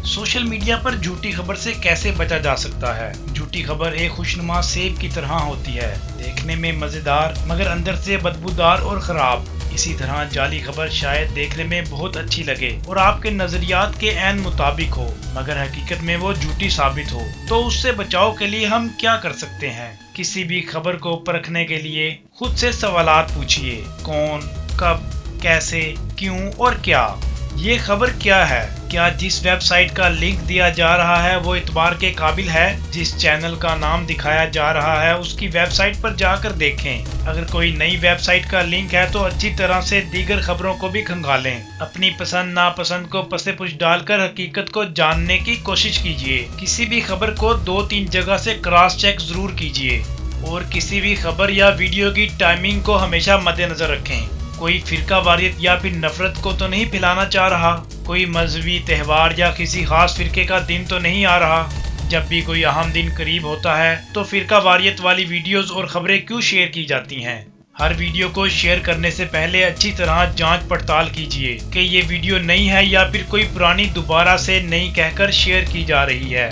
Social media पर झूठी खबर से कैसे बचा जा सकता है। झूठी खबर एक खुशनुमा सेब की तरह होती है, देखने में मजेदार मगर अंदर से बदबूदार और खराब। इसी तरह जाली खबर शायद देखने में बहुत अच्छी लगे और आपके नजरियात के ऐन मुताबिक हो, मगर हकीकत में वो झूठी साबित हो। तो उससे बचाव के लिए हम क्या कर सकते हैं? किसी भी खबर को परखने के लिए खुद से सवालात पूछिए। कौन, कब, कैसे, क्यों और क्या। ये खबर क्या है? क्या जिस वेबसाइट का लिंक दिया जा रहा है वो इतबार के काबिल है? जिस चैनल का नाम दिखाया जा रहा है उसकी वेबसाइट पर जाकर देखें। अगर कोई नई वेबसाइट का लिंक है तो अच्छी तरह से दीगर खबरों को भी खंगालें। अपनी पसंद नापसंद को पसे-पुश डालकर हकीकत को जानने की कोशिश कीजिए। किसी भी खबर को 2-3 जगह से क्रॉस चेक जरूर कीजिए और किसी भी खबर या वीडियो की टाइमिंग को हमेशा मद्देनजर रखें। कोई फिरका वारियत या फिर नफरत को तो नहीं फैलाना चाह रहा? कोई मजहबी त्यौहार या किसी खास फिरके का दिन तो नहीं आ रहा? जब भी कोई अहम दिन करीब होता है तो फिरका वारियत वाली वीडियोस और खबरें क्यों शेयर की जाती हैं? हर वीडियो को शेयर करने से पहले अच्छी तरह जांच पड़ताल कीजिए कि ये वीडियो नई है या फिर कोई पुरानी दोबारा से नई कहकर शेयर की जा रही है।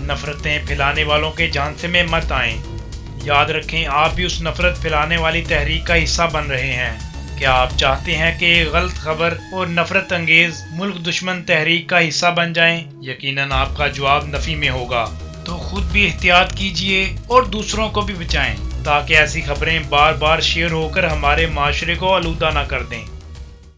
नफरतें फैलाने वालों के झांसे में मत आएं। याद रखें, आप भी उस नफरत फैलाने वाली तहरीक का हिस्सा बन रहे हैं। क्या आप चाहते हैं कि गलत खबर और नफरत अंगेज मुल्क दुश्मन तहरीक का हिस्सा बन जाएं? यकीनन आपका जवाब नफी में होगा। तो खुद भी एहतियात कीजिए और दूसरों को भी बचाएं ताकि ऐसी खबरें बार बार शेयर होकर हमारे माशरे को आलूदा न कर दें।